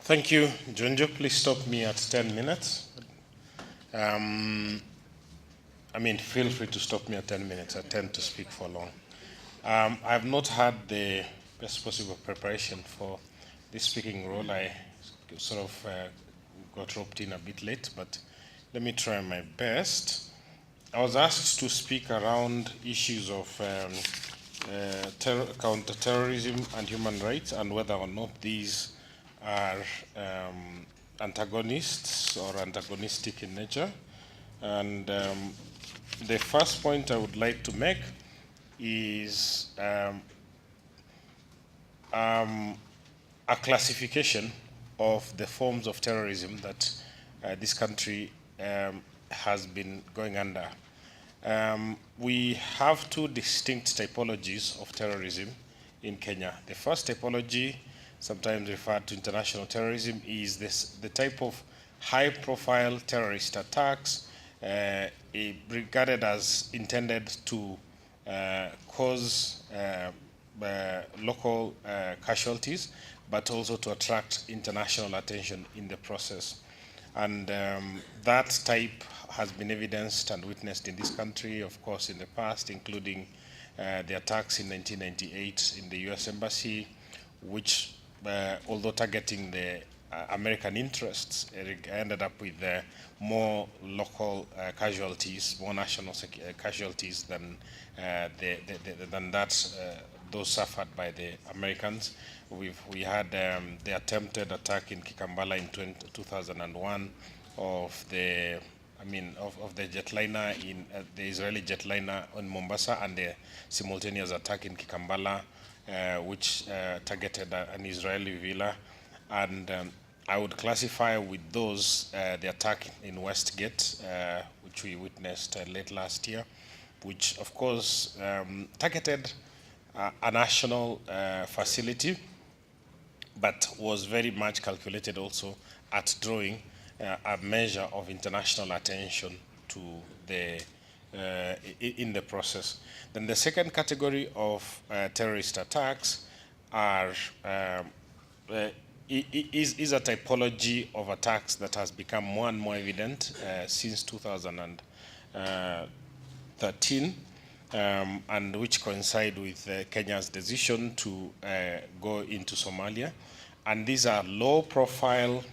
Thank you, Junjo. Please stop me at 10 minutes. Feel free to stop me at 10 minutes. I tend to speak for long. I have not had the best possible preparation for this speaking role. I sort of got roped in a bit late, but let me try my best. I was asked to speak around issues of counterterrorism and human rights and whether or not these are antagonists or antagonistic in nature. And the first point I would like to make is a classification of the forms of terrorism that this country has been going under. We have two distinct typologies of terrorism in Kenya. The first typology, sometimes referred to international terrorism, is the type of high-profile terrorist attacks regarded as intended to cause local casualties, but also to attract international attention in the process. And that type has been evidenced and witnessed in this country, of course, in the past, including the attacks in 1998 in the US Embassy, which, although targeting the American interests, it ended up with more local casualties, more national casualties than those suffered by the Americans. We had the attempted attack in Kikambala in 2001 of the jetliner in the Israeli jetliner in Mombasa, and the simultaneous attack in Kikambala, which targeted an Israeli villa. And I would classify with those the attack in Westgate, which we witnessed late last year, which of course targeted a national facility, but was very much calculated also at drawing a measure of international attention to the in the process. Then the second category of terrorist attacks are is a typology of attacks that has become more and more evident since 2013, and which coincide with Kenya's decision to go into Somalia. And these are low-profile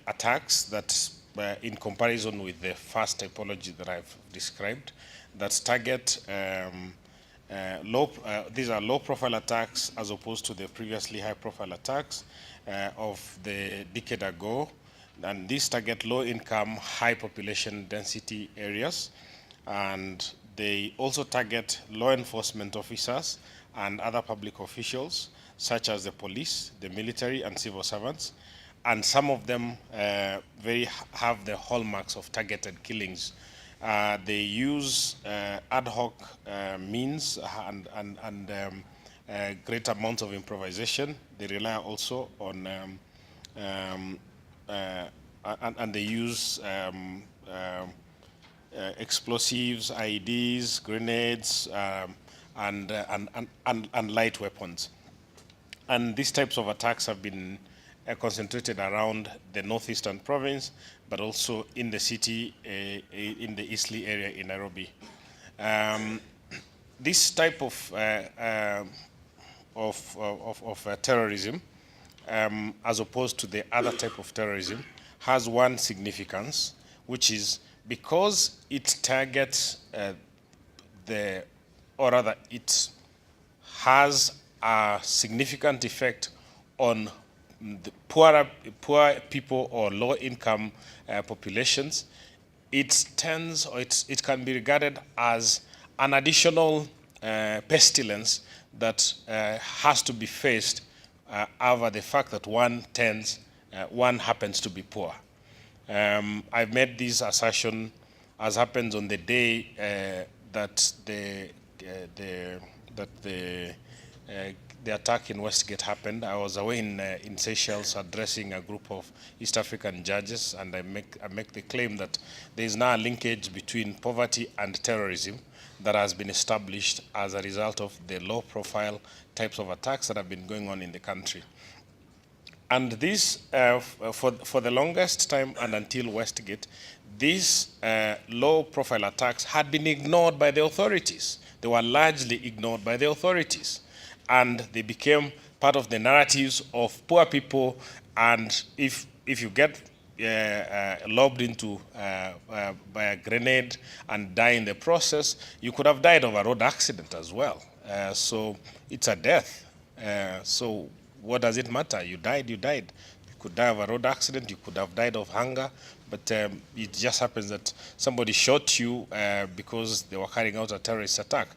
attacks that, in comparison with the first typology that I've described, that target these are low-profile attacks as opposed to the previously high-profile attacks of the decade ago. And these target low-income, high-population density areas. And they also target law enforcement officers and other public officials, such as the police, the military, and civil servants. And some of them have the hallmarks of targeted killings. They use ad hoc means and great amounts of improvisation. They rely also on and they use explosives, IEDs, grenades, and light weapons. And these types of attacks have been concentrated around the northeastern province, but also in the city, in the Eastleigh area in Nairobi. This type of terrorism, as opposed to the other type of terrorism, has one significance, which is because it targets it has a significant effect on the poor people or low-income populations. It can be regarded as an additional pestilence that has to be faced over the fact that one happens to be poor. I've made this assertion, as happens on the day that the attack in Westgate happened. I was away in Seychelles addressing a group of East African judges, and I make the claim that there is now a linkage between poverty and terrorism that has been established as a result of the low-profile types of attacks that have been going on in the country. And this, for the longest time and until Westgate, these low-profile attacks had been ignored by the authorities. They were largely ignored by the authorities. And they became part of the narratives of poor people. And if you get lobbed into by a grenade and die in the process, you could have died of a road accident as well. So it's a death. So what does it matter? You died, you died. You could die of a road accident, you could have died of hunger, but it just happens that somebody shot you because they were carrying out a terrorist attack.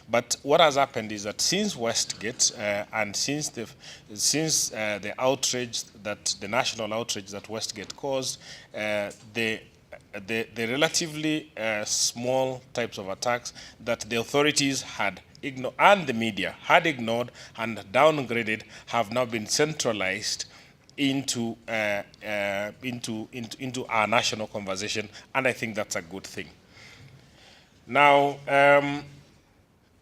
But what has happened is that since Westgate and since the outrage, the national outrage that Westgate caused, the relatively small types of attacks that the authorities had ignored and the media had ignored and downgraded have now been centralized into our national conversation, and I think that's a good thing. Now,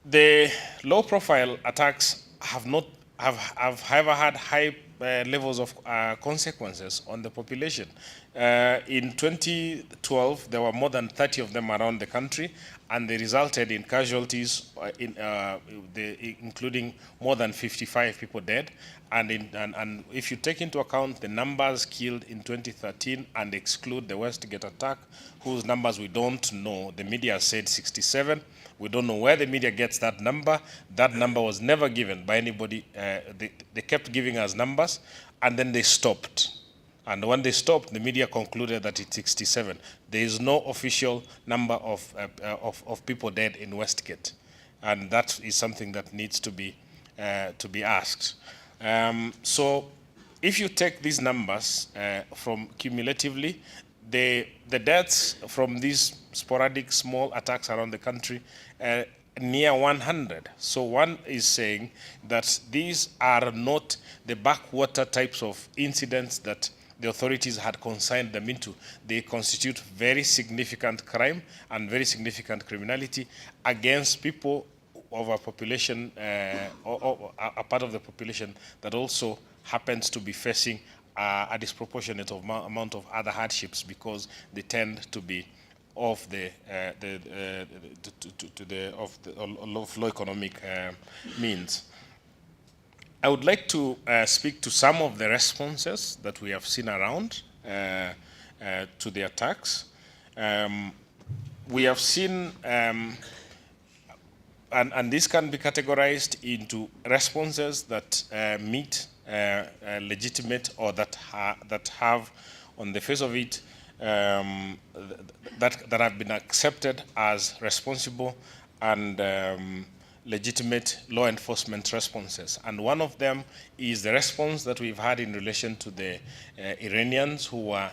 the low-profile attacks have however had high levels of consequences on the population. In 2012, there were more than 30 of them around the country, and they resulted in casualties, including more than 55 people dead. And if you take into account the numbers killed in 2013 and exclude the Westgate attack, whose numbers we don't know, the media said 67. We don't know where the media gets that number. That number was never given by anybody. They kept giving us numbers, and then they stopped. And when they stopped, the media concluded that it's 67. There is no official number of people dead in Westgate, and that is something that needs to be asked. So, if you take these numbers from cumulatively, the deaths from these sporadic small attacks around the country near 100. So one is saying that these are not the backwater types of incidents that the authorities had consigned them into. They constitute very significant crime and very significant criminality against people of a population, or a part of the population that also happens to be facing a disproportionate amount of other hardships because they tend to be of low economic means. I would like to speak to some of the responses that we have seen around to the attacks. We have seen, and this can be categorized into responses that meet legitimate or that have, on the face of it, that have been accepted as responsible and legitimate law enforcement responses. And one of them is the response that we've had in relation to the Iranians who were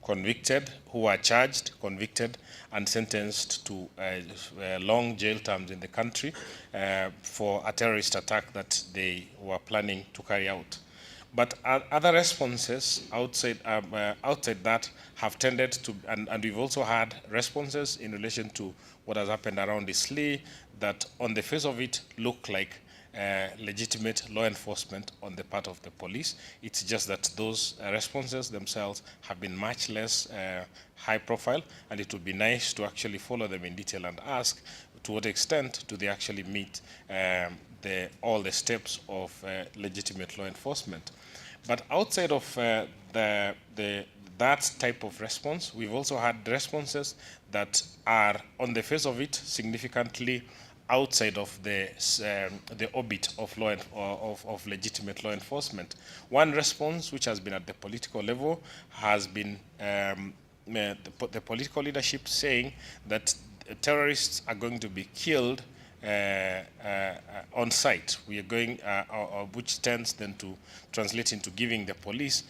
convicted, who were charged, convicted, and sentenced to long jail terms in the country for a terrorist attack that they were planning to carry out. But other responses outside that have tended to, and we've also had responses in relation to what has happened around Isli that on the face of it look like legitimate law enforcement on the part of the police. It's just that those responses themselves have been much less high profile, and it would be nice to actually follow them in detail and ask to what extent do they actually meet all the steps of legitimate law enforcement. But outside of that type of response, we've also had responses that are, on the face of it, significantly outside of the orbit of legitimate law enforcement. One response, which has been at the political level, has been the political leadership saying that terrorists are going to be killed on site. We are going, which tends then to translate into giving the police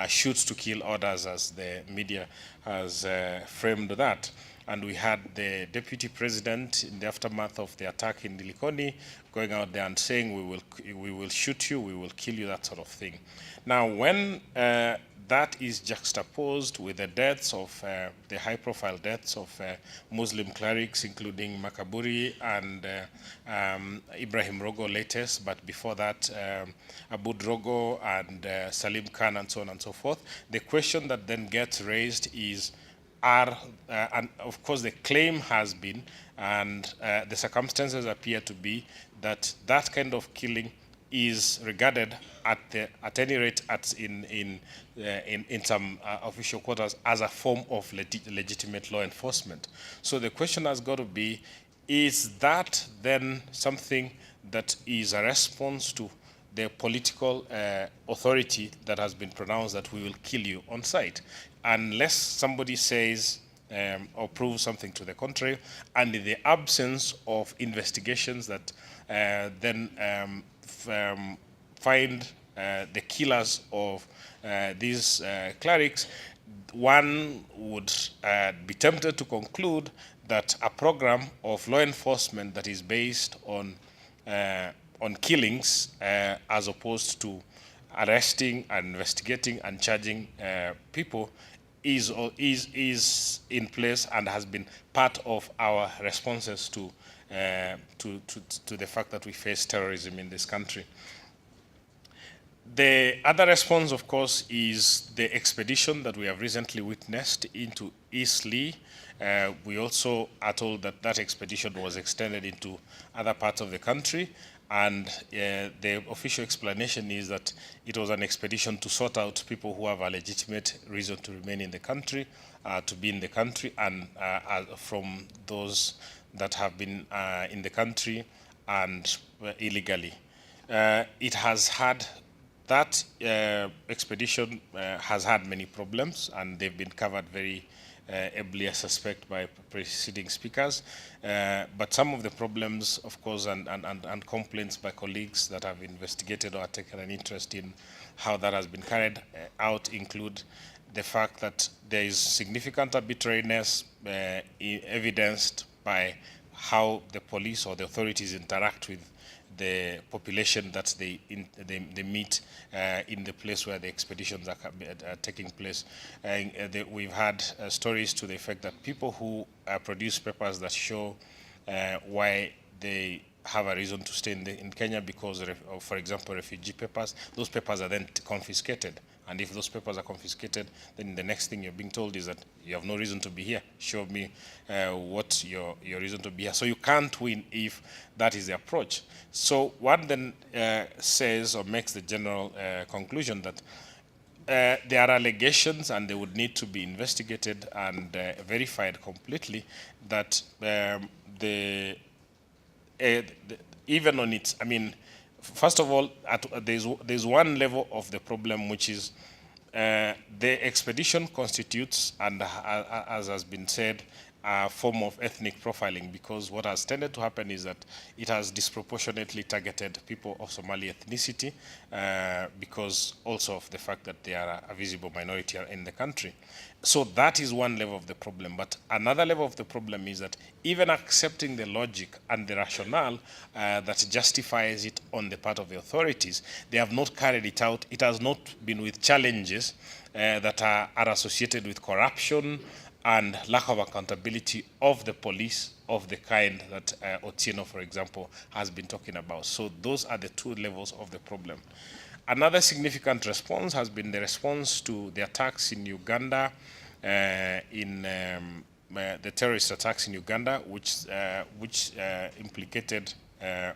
shoots to kill orders, as the media has framed that. And we had the deputy president in the aftermath of the attack in Likoni going out there and saying, we will shoot you, we will kill you, that sort of thing. Now, when that is juxtaposed with the deaths of the high-profile deaths of Muslim clerics, including Makaburi and Ibrahim Rogo latest, but before that, Abu Drogo and Salim Khan and so on and so forth. The question that then gets raised is, and of course the claim has been, and the circumstances appear to be, that that kind of killing is regarded at any rate in some official quarters as a form of legitimate law enforcement. So the question has got to be, is that then something that is a response to the political authority that has been pronounced that we will kill you on sight? Unless somebody says or proves something to the contrary, and in the absence of investigations that then find the killers of these clerics, one would be tempted to conclude that a program of law enforcement that is based on killings as opposed to arresting and investigating and charging people is in place and has been part of our responses to the fact that we face terrorism in this country. The other response, of course, is the expedition that we have recently witnessed into East Lee. We also are told that that expedition was extended into other parts of the country, and the official explanation is that it was an expedition to sort out people who have a legitimate reason to remain in the country, to be in the country, and from those that have been in the country and illegally. It has had, that expedition has had many problems, and they've been covered very ably, I suspect, by preceding speakers. But some of the problems, of course, and complaints by colleagues that have investigated or taken an interest in how that has been carried out include the fact that there is significant arbitrariness evidenced by how the police or the authorities interact with the population that they meet in the place where the expeditions are taking place. We've had stories to the effect that people who produce papers that show why they have a reason to stay in Kenya because of, for example, refugee papers, those papers are then confiscated. And if those papers are confiscated, then the next thing you're being told is that you have no reason to be here. Show me what your reason to be here. So you can't win if that is the approach. So one then says or makes the general conclusion that there are allegations, and they would need to be investigated and verified completely, that even on its, I mean, first of all, there's one level of the problem, which is the expedition constitutes, and as has been said, a form of ethnic profiling, because what has tended to happen is that it has disproportionately targeted people of Somali ethnicity because also of the fact that they are a visible minority in the country. So that is one level of the problem. But another level of the problem is that even accepting the logic and the rationale that justifies it on the part of the authorities, they have not carried it out. It has not been with challenges that are associated with corruption and lack of accountability of the police of the kind that Otieno, for example, has been talking about. So those are the two levels of the problem. Another significant response has been the response to the attacks in Uganda, the terrorist attacks in Uganda, which implicated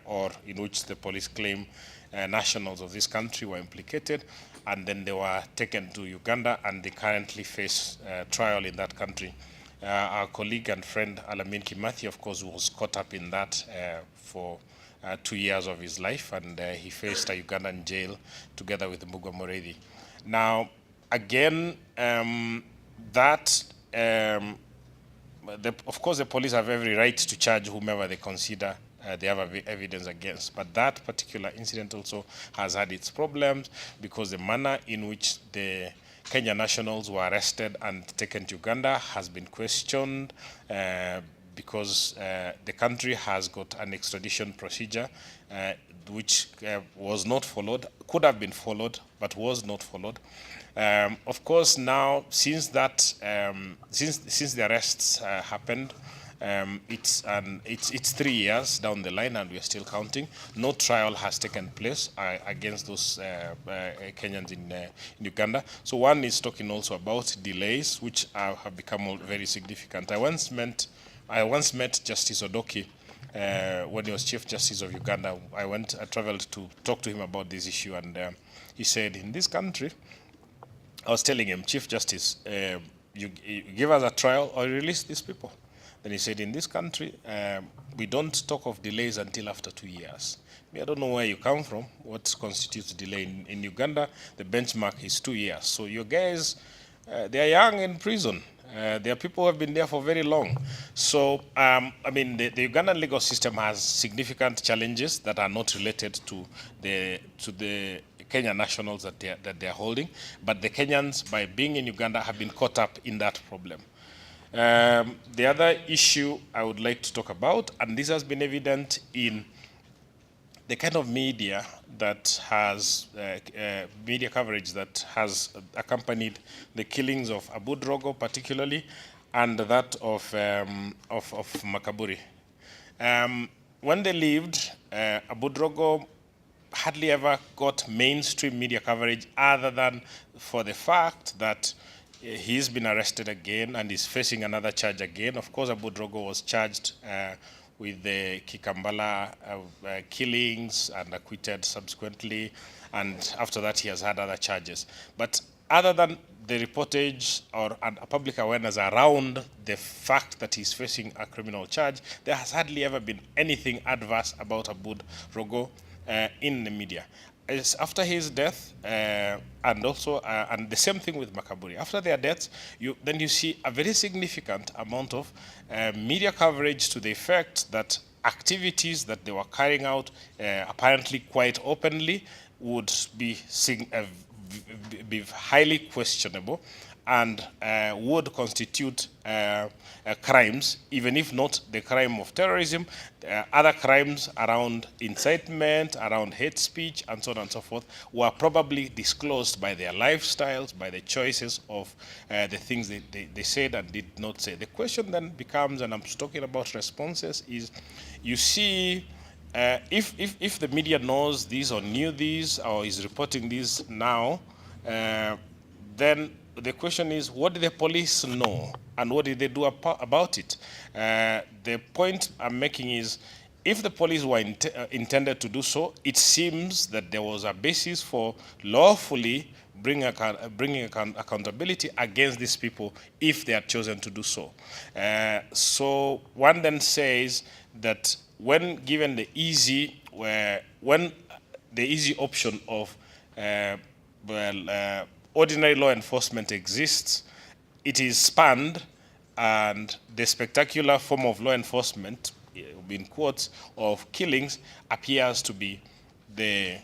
or in which the police claim nationals of this country were implicated, and then they were taken to Uganda, and they currently face trial in that country. Our colleague and friend Alamin Kimathi, of course, was caught up in that for 2 years of his life, and he faced a Ugandan jail together with Mbugua Moredi. Now, again, of course, the police have every right to charge whomever they consider they have evidence against. But that particular incident also has had its problems, because the manner in which the Kenya nationals were arrested and taken to Uganda has been questioned, because the country has got an extradition procedure which was not followed, could have been followed, but was not followed. Of course, now since that, since the arrests happened, it's 3 years down the line, and we are still counting. No trial has taken place against those Kenyans in Uganda. So one is talking also about delays, which have become very significant. I once met Justice Odoki when he was Chief Justice of Uganda. I traveled to talk to him about this issue, and he said, in this country, I was telling him, Chief Justice, you give us a trial or release these people. Then he said, in this country, we don't talk of delays until after 2 years. I don't know where you come from, what constitutes delay. In Uganda, the benchmark is 2 years. So your guys, they are young in prison. There are people who have been there for very long. So, I mean, the Ugandan legal system has significant challenges that are not related to the Kenyan nationals that they are holding. But the Kenyans, by being in Uganda, have been caught up in that problem. The other issue I would like to talk about, and this has been evident in the kind of media that has, media coverage that has accompanied the killings of Abu Drogo particularly, and that of Makaburi. When they lived, Abu Drogo hardly ever got mainstream media coverage other than for the fact that he's been arrested again and is facing another charge again. Of course, Abu Drogo was charged with the Kikambala killings and acquitted subsequently, and after that he has had other charges. But other than the reportage or a public awareness around the fact that he's facing a criminal charge, there has hardly ever been anything adverse about Abu Drogo in the media. After his death, and also, and the same thing with Makaburi. After their deaths, then you see a very significant amount of media coverage to the effect that activities that they were carrying out, apparently quite openly, would be highly questionable and would constitute crimes, even if not the crime of terrorism, other crimes around incitement, around hate speech, and so on and so forth, were probably disclosed by their lifestyles, by the choices of the things they said and did not say. The question then becomes, and I'm talking about responses, is you see, if the media knows this or knew this or is reporting this now, then the question is, what did the police know and what did they do about it? The point I'm making is, if the police were intended to do so, it seems that there was a basis for lawfully bringing accountability against these people if they had chosen to do so. So one then says that when given the easy, option of ordinary law enforcement exists, it is spanned, and the spectacular form of law enforcement, in quotes, of killings appears to be the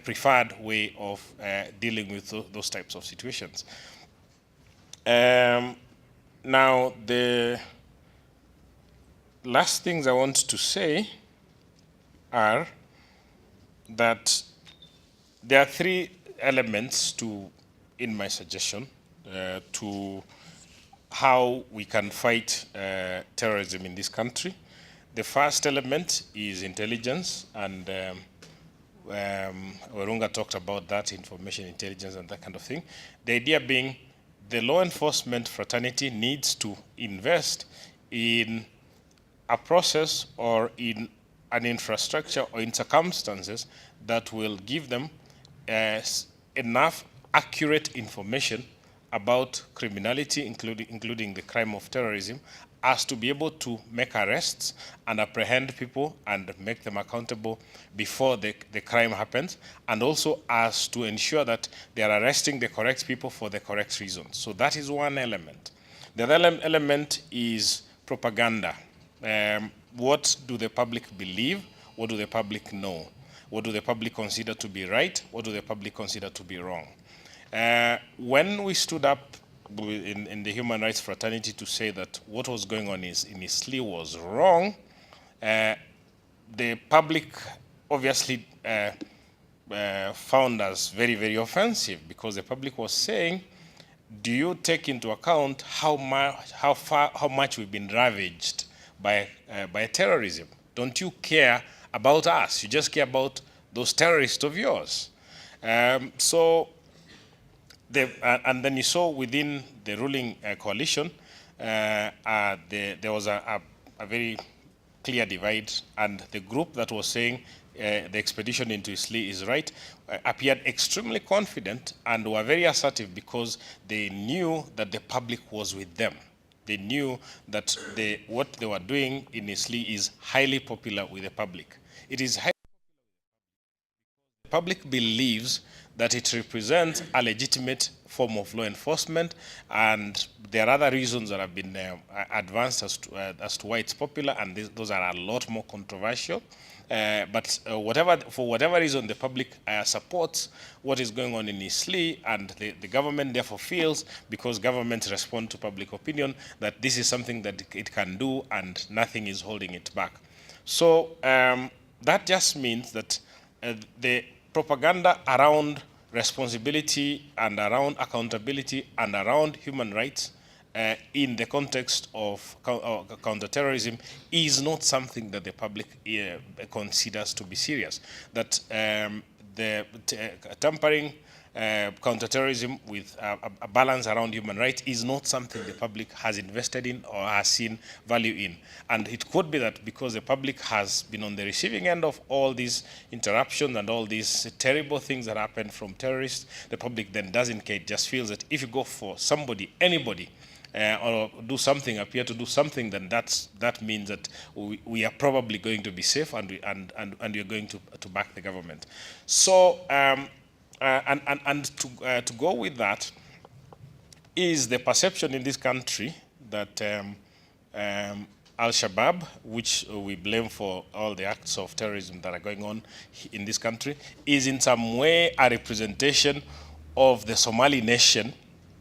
preferred way of dealing with those types of situations. Now, the last things I want to say are that there are three elements in my suggestion to how we can fight terrorism in this country. The first element is intelligence, and Warunga talked about that, information intelligence and that kind of thing. The idea being the law enforcement fraternity needs to invest in a process or in an infrastructure or in circumstances that will give them enough accurate information about criminality, including the crime of terrorism, as to be able to make arrests and apprehend people and make them accountable before the crime happens, and also as to ensure that they are arresting the correct people for the correct reasons. So that is one element. The other element is propaganda. What do the public believe? What do the public know? What do the public consider to be right? What do the public consider to be wrong? When we stood up in the human rights fraternity to say that what was going on in Eastleigh was wrong, the public obviously found as very, very offensive, because the public was saying, do you take into account how much we've been ravaged by terrorism? Don't you care about us? You just care about those terrorists of yours. And then you saw within the ruling coalition, there was a very clear divide, and the group that was saying the expedition into Isli is right appeared extremely confident and were very assertive, because they knew that the public was with them. They knew that what they were doing in Isli is highly popular with the public. It is highly the public believes that it represents a legitimate form of law enforcement, and there are other reasons that have been advanced as to why it's popular, and those are a lot more controversial. But for whatever reason, the public supports what is going on in Isli, and the government therefore feels, because governments respond to public opinion, that this is something that it can do and nothing is holding it back. So that just means that the propaganda around responsibility and around accountability and around human rights in the context of counterterrorism is not something that the public considers to be serious. That the tampering counterterrorism with a balance around human rights is not something the public has invested in or has seen value in. And it could be that because the public has been on the receiving end of all these interruptions and all these terrible things that happen from terrorists, the public then doesn't care. It just feels that if you go for somebody, anybody, or appear to do something, then that means that we are probably going to be safe, and we are going to back the government. So to go with that is the perception in this country that Al-Shabaab, which we blame for all the acts of terrorism that are going on in this country, is in some way a representation of the Somali nation.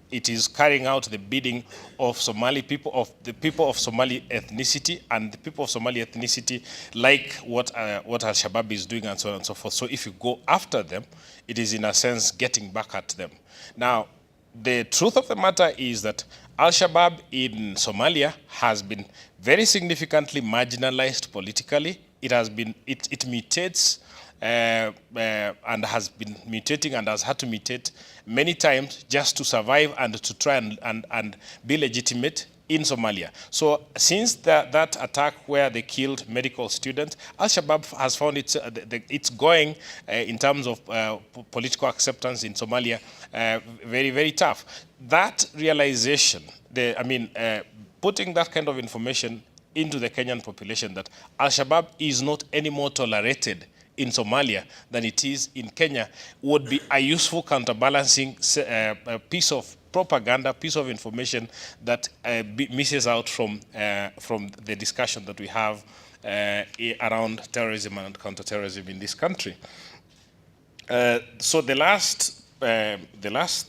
It is carrying out the bidding of Somali people, of the people of Somali ethnicity, and the people of Somali ethnicity like what Al-Shabaab is doing, and so on and so forth. So if you go after them, it is in a sense getting back at them. Now, the truth of the matter is that Al-Shabaab in Somalia has been very significantly marginalized politically. It mutates and has been mutating and has had to mutate many times just to survive and to try and be legitimate in Somalia. So since that attack where they killed medical students, Al-Shabaab has found it's going in terms of political acceptance in Somalia very, very tough. That realization, putting that kind of information into the Kenyan population, that Al-Shabaab is not any more tolerated in Somalia than it is in Kenya, would be a useful counterbalancing piece of propaganda, piece of information that misses out from the discussion that we have around terrorism and counterterrorism in this country. So the last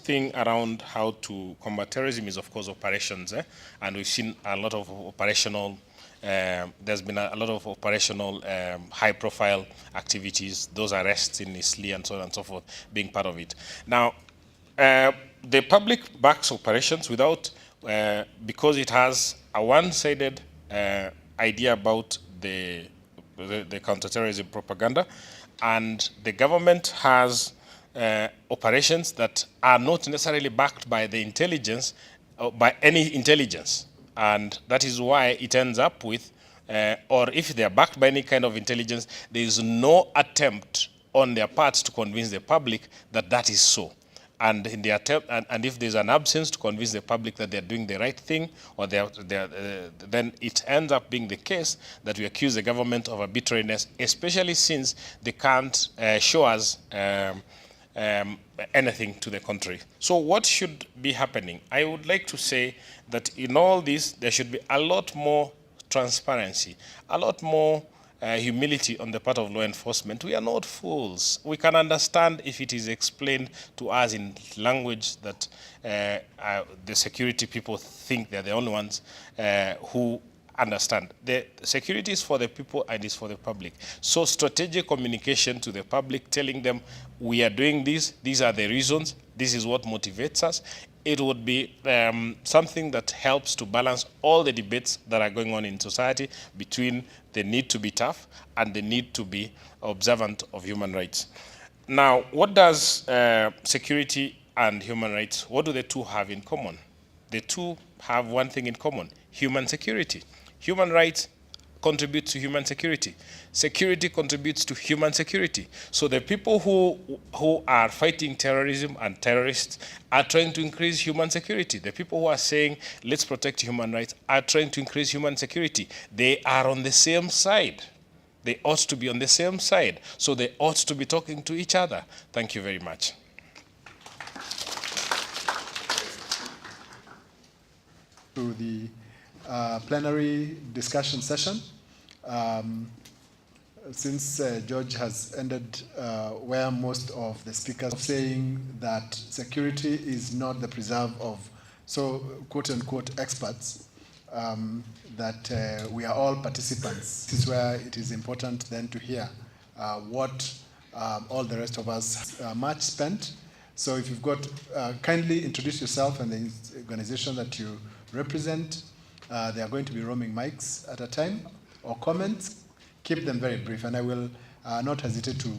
thing around how to combat terrorism is, of course, operations, and we've seen a lot of operational. There's been a lot of operational high-profile activities, those arrests in Isli and so on and so forth, being part of it. Now, the public backs operations without, because it has a one-sided idea about the counterterrorism propaganda, and the government has operations that are not necessarily backed by the intelligence, by any intelligence. And that is why it ends up with, or if they are backed by any kind of intelligence, there is no attempt on their part to convince the public that that is so. And in the attempt, and if there's an absence to convince the public that they're doing the right thing, or then it ends up being the case that we accuse the government of arbitrariness, especially since they can't show us anything to the contrary. So what should be happening? I would like to say that in all this, there should be a lot more transparency, a lot more humility on the part of law enforcement. We are not fools. We can understand if it is explained to us in language that the security people think they're the only ones who understand. The security is for the people and is for the public. So strategic communication to the public, telling them we are doing this, these are the reasons, this is what motivates us. It would be something that helps to balance all the debates that are going on in society between the need to be tough and the need to be observant of human rights. Now, what does security and human rights, what do the two have in common? The two have one thing in common: human security. Human rights contribute to human security. Security contributes to human security. So the people who are fighting terrorism and terrorists are trying to increase human security. The people who are saying, let's protect human rights, are trying to increase human security. They are on the same side. They ought to be on the same side. So they ought to be talking to each other. Thank you very much. To the plenary discussion session. Since George has ended where most of the speakers are saying that security is not the preserve of, so quote-unquote, experts, that we are all participants. This is where it is important then to hear what all the rest of us much spent. So if you've got, kindly introduce yourself and the organization that you represent. They are going to be roaming mics at a time, or comments. Keep them very brief, and I will not hesitate to